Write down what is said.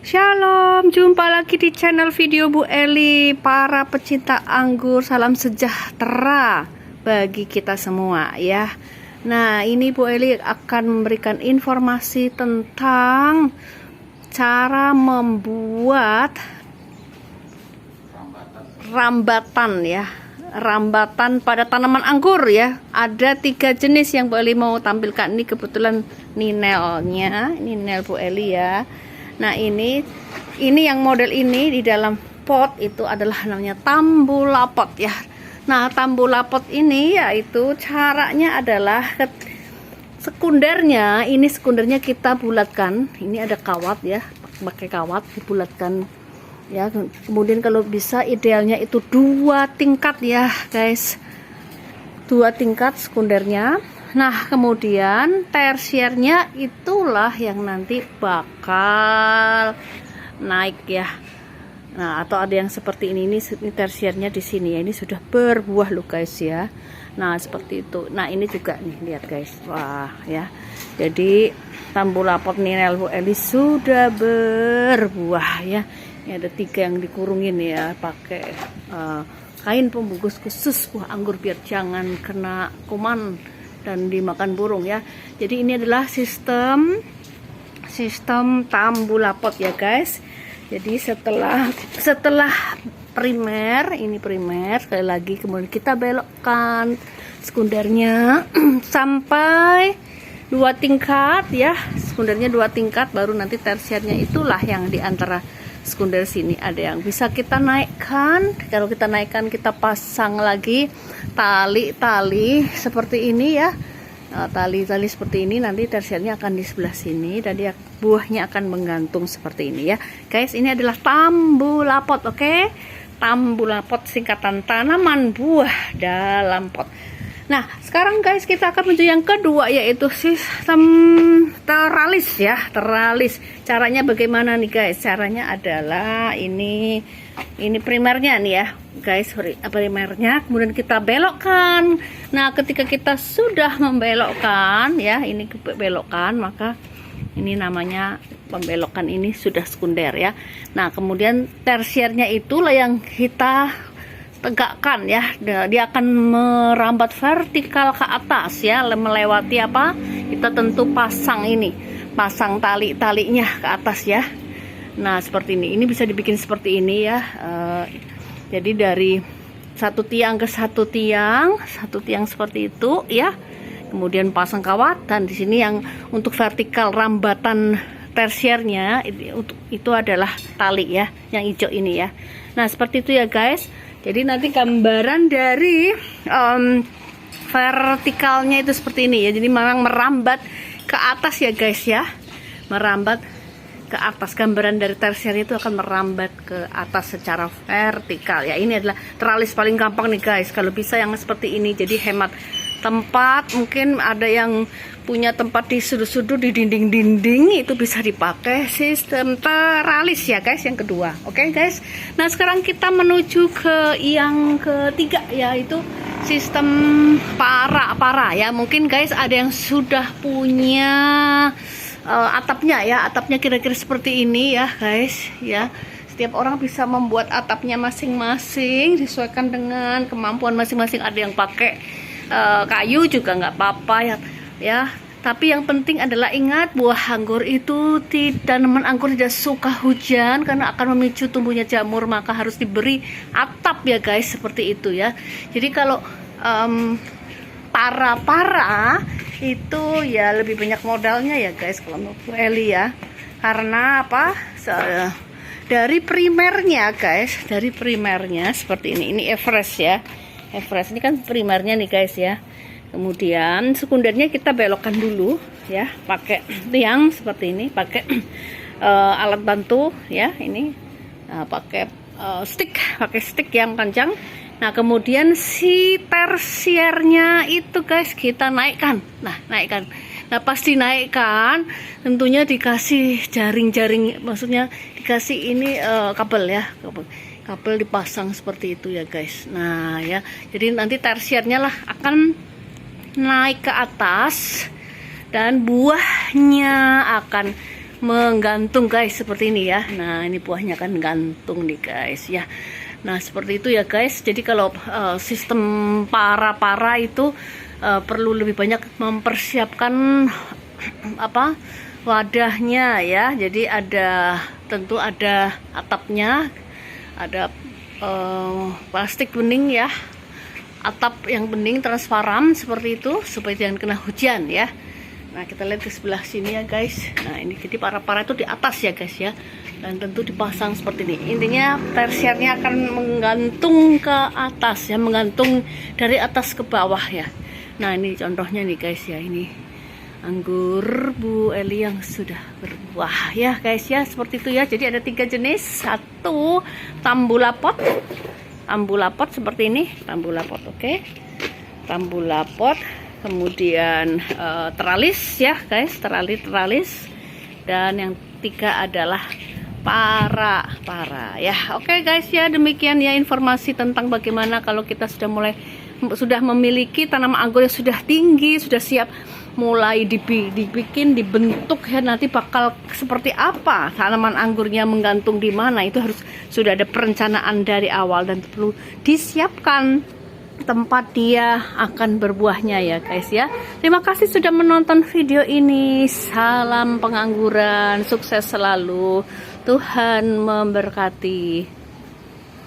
Shalom, jumpa lagi di channel video Bu Eli. Para pecinta anggur, salam sejahtera bagi kita semua ya. Nah, ini Bu Eli akan memberikan informasi tentang cara membuat rambatan ya. Rambatan pada tanaman anggur ya. Ada 3 jenis yang Bu Eli mau tampilkan. Ini kebetulan ninelnya, ninel Bu Eli ya. Nah, ini yang model ini di dalam pot itu adalah namanya tambulapot ya. Nah, tambulapot ini yaitu caranya adalah sekundernya kita bulatkan. Ini ada kawat ya, pakai kawat dibulatkan ya. Kemudian kalau bisa idealnya itu 2 tingkat ya guys, 2 tingkat sekundernya. Nah, kemudian tersiernya itulah yang nanti bakal naik ya. Nah, atau ada yang seperti ini tersiernya di sini ya. Ini sudah berbuah loh guys ya. Nah, seperti itu. Nah, ini juga nih, lihat guys. Wah, ya. Jadi tambulapot ninel Bu Eli sudah berbuah ya. Ini ada 3 yang dikurungin ya, pakai kain pembungkus khusus buah anggur biar jangan kena kuman dan dimakan burung ya. Jadi ini adalah sistem tambulapot ya guys. Jadi setelah primer, ini primer sekali lagi, kemudian kita belokkan sekundernya sampai 2 tingkat ya. Sekundernya 2 tingkat, baru nanti tersiernya itulah yang di antara sekunder sini ada yang bisa kita naikkan. Kalau kita naikkan, kita pasang lagi tali seperti ini ya. Nah, tali seperti ini, nanti tersiernya akan di sebelah sini dan dia buahnya akan menggantung seperti ini ya guys. Ini adalah tambulapot, oke? Tambulapot singkatan tanaman buah dalam pot. Nah, sekarang guys kita akan menuju yang kedua, yaitu sistem teralis ya, teralis. Caranya bagaimana nih guys? Caranya adalah ini primernya nih ya guys, primernya, kemudian kita belokkan. Nah, ketika kita sudah membelokkan ya, ini belokkan, maka ini namanya pembelokan, ini sudah sekunder ya. Nah, kemudian tersiernya itulah yang kita tegakkan ya. Dia akan merambat vertikal ke atas ya, melewati apa? Kita tentu pasang talinya ke atas ya. Nah, seperti ini bisa dibikin seperti ini ya. Jadi dari satu tiang ke satu tiang seperti itu ya. Kemudian pasang kawat, dan di sini yang untuk vertikal rambatan tersiernya itu adalah tali ya, yang hijau ini ya. Nah, seperti itu ya guys. Jadi nanti gambaran dari vertikalnya itu seperti ini ya. Jadi memang merambat ke atas ya guys ya. Merambat ke atas, gambaran dari tersier itu akan merambat ke atas secara vertikal ya. Ini adalah teralis paling gampang nih guys. Kalau bisa yang seperti ini, jadi hemat tempat. Mungkin ada yang punya tempat di sudut-sudut, di dinding-dinding, itu bisa dipakai sistem teralis ya guys, yang kedua. Oke guys. Nah, sekarang kita menuju ke yang ketiga, yaitu sistem para ya. Mungkin guys ada yang sudah punya atapnya ya, atapnya kira-kira seperti ini ya guys ya. Setiap orang bisa membuat atapnya masing-masing, disesuaikan dengan kemampuan masing-masing. Ada yang pakai kayu juga nggak apa-apa ya. Tapi yang penting adalah ingat, buah anggur itu tanaman anggur tidak suka hujan karena akan memicu tumbuhnya jamur, maka harus diberi atap ya guys, seperti itu ya. Jadi kalau para itu ya lebih banyak modalnya ya guys kalau menurut Bu Eli ya. Karena apa? Dari primernya guys, dari primernya seperti ini Everest ya. Everest ini kan primernya nih guys ya. Kemudian sekundernya kita belokkan dulu ya, pakai tiang seperti ini, pakai alat bantu ya ini. Nah, pakai stick yang panjang. Nah, kemudian si tersiernya itu guys kita naikkan. Nah, pas dinaikkan tentunya dikasih jaring-jaring, maksudnya dikasih ini kabel ya, kabel dipasang seperti itu ya guys. Nah ya, jadi nanti tersiernya lah akan naik ke atas dan buahnya akan menggantung guys, seperti ini ya. Nah ini buahnya kan gantung nih guys ya. Nah seperti itu ya guys. Jadi kalau sistem para itu perlu lebih banyak mempersiapkan apa wadahnya ya. Jadi tentu ada atapnya, ada plastik bening ya, atap yang bening transparan seperti itu supaya jangan kena hujan ya. Nah kita lihat ke sebelah sini ya guys. Nah ini jadi para itu di atas ya guys ya, dan tentu dipasang seperti ini. Intinya tersiernya akan menggantung ke atas ya, menggantung dari atas ke bawah ya. Nah ini contohnya nih guys ya, ini anggur Bu Eli yang sudah berbuah ya guys ya, seperti itu ya. Jadi ada 3 jenis. Satu tambulapot, seperti ini tambulapot, oke. Tambulapot, kemudian teralis ya guys, teralis, dan yang 3 adalah para ya. Oke guys ya, demikian ya informasi tentang bagaimana kalau kita sudah memiliki tanaman anggur yang sudah tinggi, sudah siap mulai dibikin, dibentuk ya, nanti bakal seperti apa tanaman anggurnya, menggantung di mana, itu harus sudah ada perencanaan dari awal dan perlu disiapkan tempat dia akan berbuahnya ya guys ya. Terima kasih sudah menonton video ini. Salam pengangguran, sukses selalu, Tuhan memberkati.